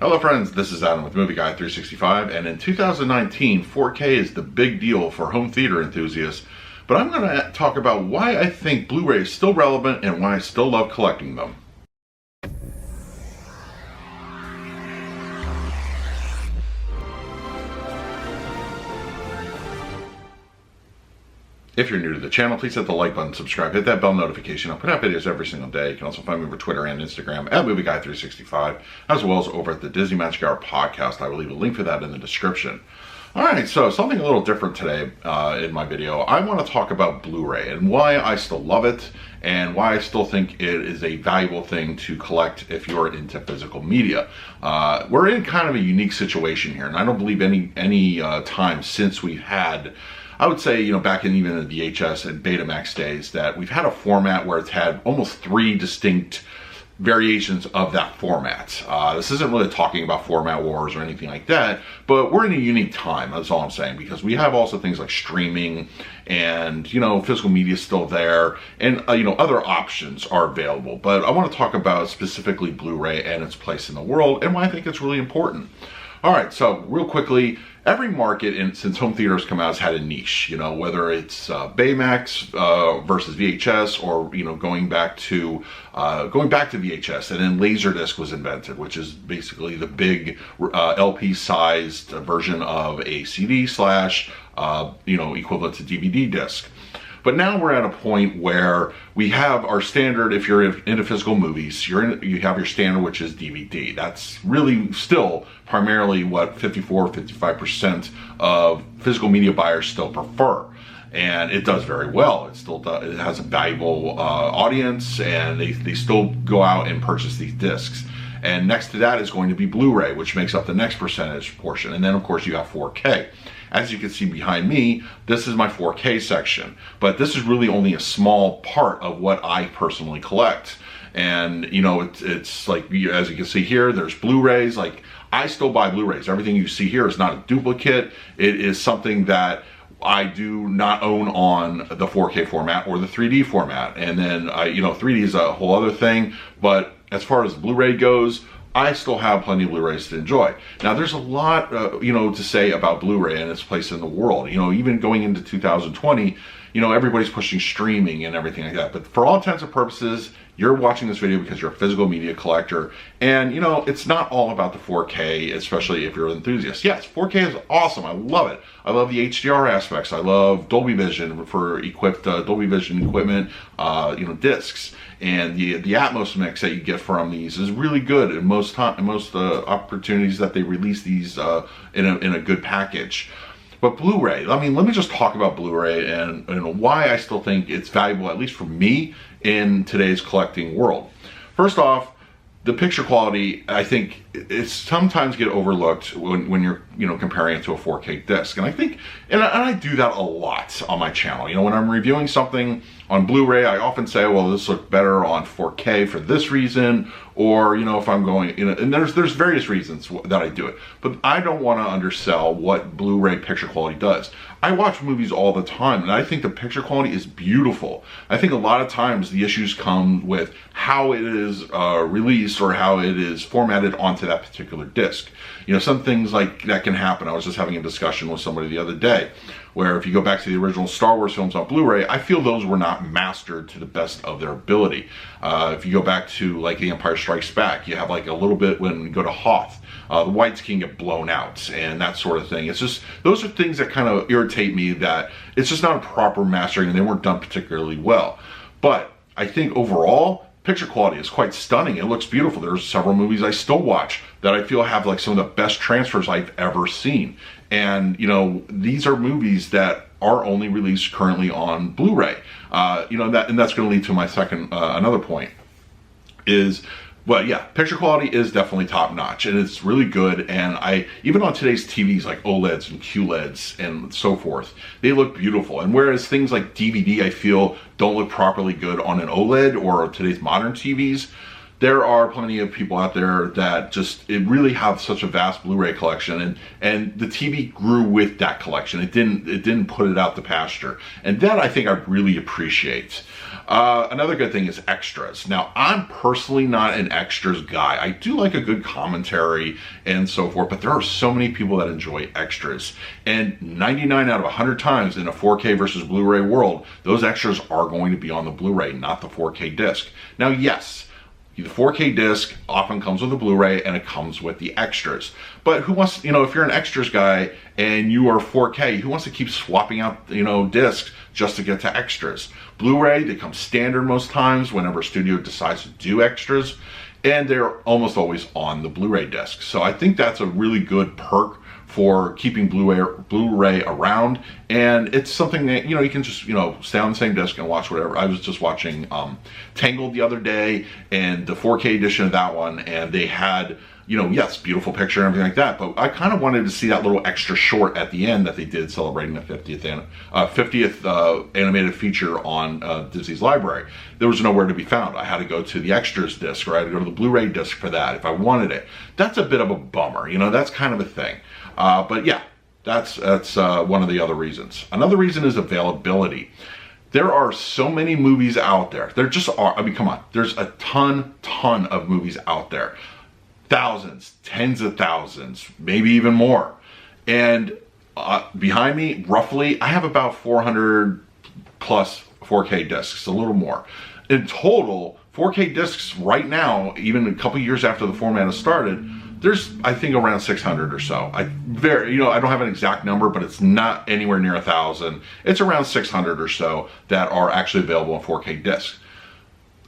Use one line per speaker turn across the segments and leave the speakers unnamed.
Hello friends, this is Adam with Movie Guy 365, and in 2019, 4K is the big deal for home theater enthusiasts, but I'm going to talk about why I think Blu-ray is still relevant and why I still love collecting them. If you're new to the channel, please hit the like button, subscribe, hit that bell notification. I put out videos every single day. You can also find me over Twitter and Instagram at MovieGuy365, as well as over at the Disney Magic Hour podcast. I will leave a link for that in the description. Alright, so something a little different today in my video. I want to talk about Blu-ray and why I still love it and why I still think it is a valuable thing to collect if you're into physical media. We're in kind of a unique situation here, and I don't believe any time since we've had, I would say, back in even the VHS and Betamax days, that we've had a format where it's had almost 3 distinct variations of that format. This isn't really talking about format wars or anything like that, but we're in a unique time, that's all I'm saying, because we have also things like streaming and, physical media is still there, and, other options are available. But I want to talk about specifically Blu-ray and its place in the world and why I think it's really important. Alright, so real quickly, every market since home theaters come out has had a niche, whether it's Baymax versus VHS, or going back to VHS, and then Laserdisc was invented, which is basically the big LP-sized version of a CD slash equivalent to DVD disc. But now we're at a point where we have our standard. If you're into physical movies, you have your standard, which is DVD. That's really still primarily what 55% of physical media buyers still prefer. And it does very well. It still does, it has a valuable audience, and they still go out and purchase these discs. And next to that is going to be Blu-ray, which makes up the next percentage portion. And then of course you have 4K. As you can see behind me, this is my 4K section, but this is really only a small part of what I personally collect. And it's like, as you can see here, there's Blu-rays. Like, I still buy Blu-rays. Everything you see here is not a duplicate. It is something that I do not own on the 4K format or the 3D format. And then 3D is a whole other thing, but as far as Blu-ray goes, I still have plenty of Blu-rays to enjoy. Now, there's a lot, to say about Blu-ray and its place in the world. Even going into 2020, everybody's pushing streaming and everything like that. But for all intents and purposes, you're watching this video because you're a physical media collector. And, it's not all about the 4K, especially if you're an enthusiast. Yes, 4K is awesome. I love it. I love the HDR aspects. I love Dolby Vision for equipped Dolby Vision equipment, discs. And the Atmos mix that you get from these is really good. And most opportunities that they release these in a good package. But Blu-ray, let me just talk about Blu-ray and why I still think it's valuable, at least for me, in today's collecting world. First off, the picture quality, I think, it's sometimes get overlooked when you're comparing it to a 4K disc. And I think, and I do that a lot on my channel. When I'm reviewing something on Blu-ray, I often say, well, this looks better on 4K for this reason, or if I'm going, and there's various reasons that I do it. But I don't want to undersell what Blu-ray picture quality does. I watch movies all the time, and I think the picture quality is beautiful. I think a lot of times the issues come with how it is released or how it is formatted onto that particular disc. Some things like that can happen. I was just having a discussion with somebody the other day, where if you go back to the original Star Wars films on Blu-ray, I feel those were not mastered to the best of their ability. If you go back to like The Empire Strikes Back, you have like a little bit when you go to Hoth, the whites can get blown out and that sort of thing. It's just, those are things that kind of irritate me, that it's just not a proper mastering and they weren't done particularly well. But I think overall, picture quality is quite stunning. It looks beautiful. There's several movies I still watch that I feel have like some of the best transfers I've ever seen. And, these are movies that are only released currently on Blu-ray. And that's going to lead to my second, another point is, well, yeah, picture quality is definitely top notch, and it's really good. And even on today's TVs like OLEDs and QLEDs and so forth, they look beautiful. And whereas things like DVD, I feel, don't look properly good on an OLED or today's modern TVs, there are plenty of people out there that it really have such a vast Blu-ray collection, and the TV grew with that collection. It didn't put it out to pasture, and that I think I really appreciate. Another good thing is extras. Now, I'm personally not an extras guy. I do like a good commentary and so forth, but there are so many people that enjoy extras. And 99 out of 100 times in a 4K versus Blu-ray world, those extras are going to be on the Blu-ray, not the 4K disc. Now, yes, the 4K disc often comes with a Blu-ray and it comes with the extras. But who wants, if you're an extras guy and you are 4K, who wants to keep swapping out, discs just to get to extras? Blu-ray, they come standard most times whenever a studio decides to do extras, and they're almost always on the Blu-ray disc. So I think that's a really good perk for keeping Blu-ray around, and it's something that you can just stay on the same disc and watch whatever. I was just watching Tangled the other day, and the 4K edition of that one, and they had yes, beautiful picture and everything like that, but I kind of wanted to see that little extra short at the end that they did celebrating the 50th animated feature on Disney's library. There was nowhere to be found. I had to go to the extras disc, or I had to go to the Blu-ray disc for that if I wanted it. That's a bit of a bummer, that's kind of a thing. But yeah, that's one of the other reasons. Another reason is availability. There are so many movies out there. There just are. I mean, come on. There's a ton of movies out there. Thousands, tens of thousands, maybe even more. And behind me, roughly, I have about 400 plus 4K discs, a little more. In total, 4K discs right now, even a couple years after the format has started, there's, I think, around 600 or so. I don't have an exact number, but it's not anywhere near 1,000. It's around 600 or so that are actually available on 4K discs.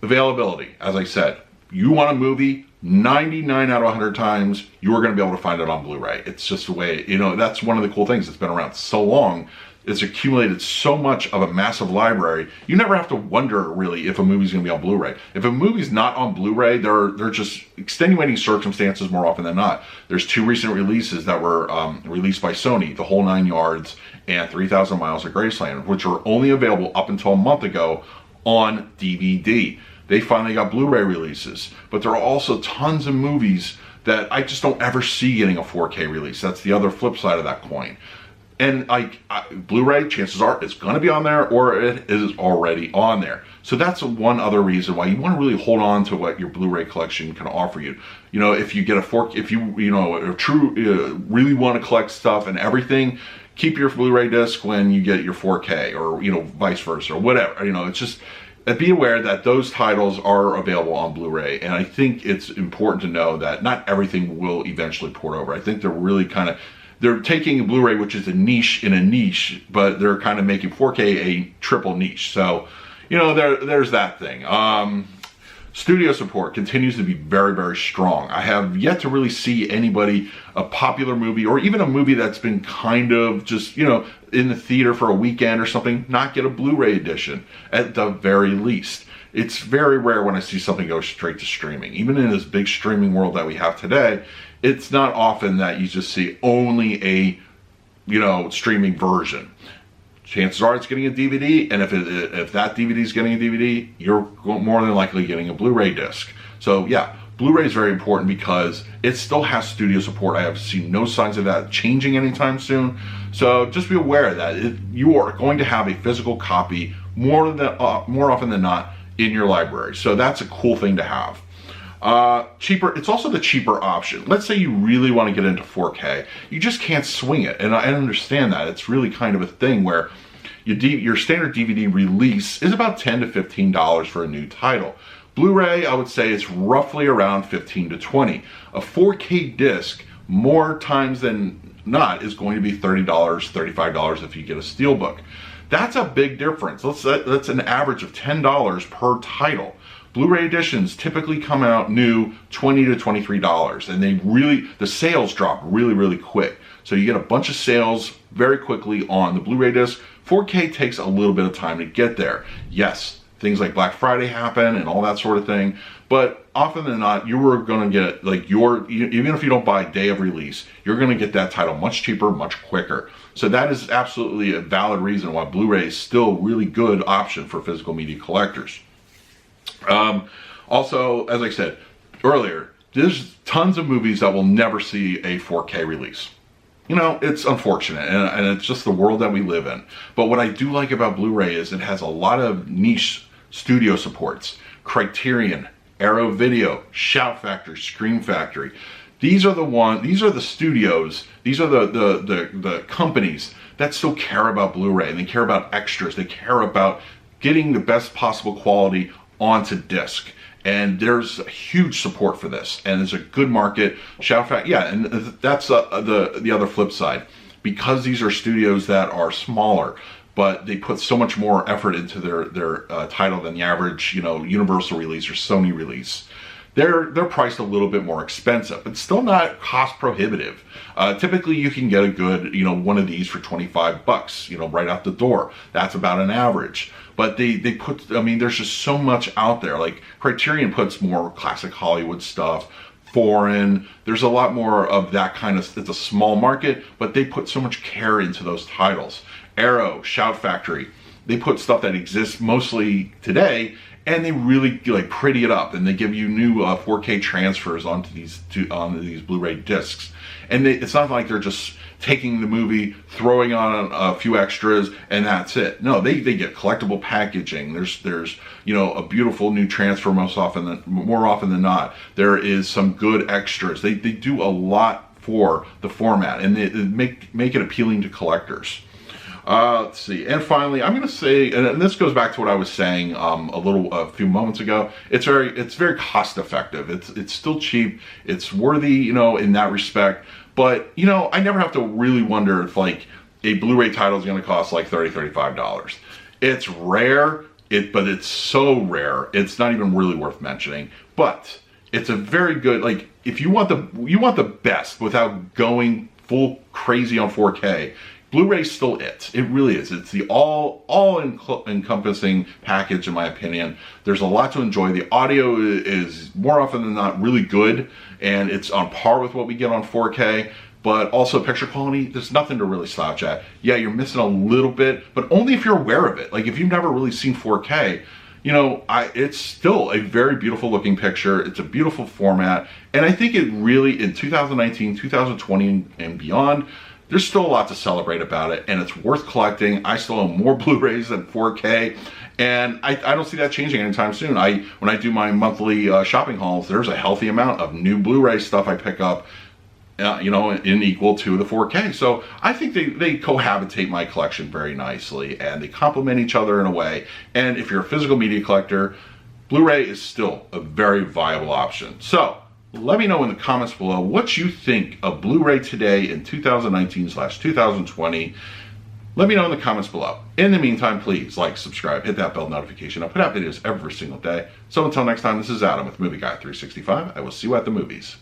Availability, as I said, you want a movie, 99 out of 100 times, you are going to be able to find it on Blu-ray. It's just the way, that's one of the cool things. It's been around so long. It's accumulated so much of a massive library. You never have to wonder, really, if a movie's going to be on Blu-ray. If a movie's not on Blu-ray, they're just extenuating circumstances more often than not. There's 2 recent releases that were released by Sony, The Whole Nine Yards and 3,000 Miles of Graceland, which were only available up until a month ago on DVD. They finally got Blu-ray releases, but there are also tons of movies that I just don't ever see getting a 4K release. That's the other flip side of that coin. And Blu-ray, chances are it's going to be on there, or it is already on there. So that's one other reason why you want to really hold on to what your Blu-ray collection can offer you. If you get if you really want to collect stuff and everything, keep your Blu-ray disc when you get your 4K, or vice versa, or whatever. It's just, be aware that those titles are available on Blu-ray, and I think it's important to know that not everything will eventually port over. I think they're really they're taking Blu-ray, which is a niche in a niche, but they're kind of making 4K a triple niche. So, there's that thing. Studio support continues to be very, very strong. I have yet to really see anybody, a popular movie, or even a movie that's been kind of just, in the theater for a weekend or something, not get a Blu-ray edition, at the very least. It's very rare when I see something go straight to streaming. Even in this big streaming world that we have today, it's not often that you just see only a, streaming version. Chances are it's getting a DVD, and if that DVD is getting a DVD, you're more than likely getting a Blu-ray disc. So yeah, Blu-ray is very important because it still has studio support. I have seen no signs of that changing anytime soon. So just be aware that you are going to have a physical copy more often than not in your library. So that's a cool thing to have. Cheaper. It's also the cheaper option. Let's say you really want to get into 4K. You just can't swing it. And I understand that. It's really kind of a thing where your standard DVD release is about $10 to $15 for a new title. Blu-ray, I would say it's roughly around $15 to $20. A 4K disc, more times than not, is going to be $30, $35 if you get a steelbook. That's a big difference. That's an average of $10 per title. Blu-ray editions typically come out new $20 to $23, and the sales drop really quick. So you get a bunch of sales very quickly on the Blu-ray disc. 4K takes a little bit of time to get there. Yes, things like Black Friday happen and all that sort of thing, but often than not, you are going to get, even if you don't buy day of release, you're going to get that title much cheaper, much quicker. So that is absolutely a valid reason why Blu-ray is still a really good option for physical media collectors. Also, as I said earlier, there's tons of movies that will never see a 4K release. It's unfortunate, and it's just the world that we live in. But what I do like about Blu-ray is it has a lot of niche studio supports. Criterion, Arrow Video, Shout Factory, Scream Factory. These are the studios, these are the companies that still care about Blu-ray, and they care about extras, they care about getting the best possible quality onto disc. And there's a huge support for this, and there's a good market. Shout Factory, yeah, and that's the other flip side. Because these are studios that are smaller, but they put so much more effort into their title than the average, Universal release or Sony release. They're priced a little bit more expensive, but still not cost prohibitive. Typically, you can get a good, one of these for $25, right out the door. That's about an average. But they put, there's just so much out there. Like Criterion puts more classic Hollywood stuff, foreign. There's a lot more of that kind of, it's a small market, but they put so much care into those titles. Arrow, Shout Factory, they put stuff that exists mostly today, and they really pretty it up, and they give you new 4K transfers onto these Blu-ray discs. And it's not like they're just taking the movie, throwing on a few extras, and that's it. No, they get collectible packaging. There's a beautiful new transfer more often than not. There is some good extras. They do a lot for the format, and they make it appealing to collectors. Let's see, and finally, I'm going to say, and this goes back to what I was saying a few moments ago. It's very cost effective. It's still cheap. It's worthy, in that respect. But I never have to really wonder if a Blu-ray title is going to cost $30, $35. It's rare, but it's so rare. It's not even really worth mentioning. But it's a very good, if you want the best without going full crazy on 4K. Blu-ray's still it. It really is. It's the all-encompassing package, in my opinion. There's a lot to enjoy. The audio is more often than not really good, and it's on par with what we get on 4K. But also picture quality, there's nothing to really slouch at. Yeah, you're missing a little bit, but only if you're aware of it. If you've never really seen 4K, it's still a very beautiful looking picture. It's a beautiful format, and I think it really, in 2019, 2020, and beyond, there's still a lot to celebrate about it, and it's worth collecting. I still own more Blu-rays than 4K, and I don't see that changing anytime soon. When I do my monthly shopping hauls, there's a healthy amount of new Blu-ray stuff I pick up, in equal to the 4K. So I think they cohabitate my collection very nicely, and they complement each other in a way. And if you're a physical media collector, Blu-ray is still a very viable option. So let me know in the comments below what you think of Blu-ray today in 2019/2020. Let me know in the comments below. In the meantime, please like, subscribe, hit that bell notification. I put out videos every single day. So until next time, this is Adam with Movie Guy 365. I will see you at the movies.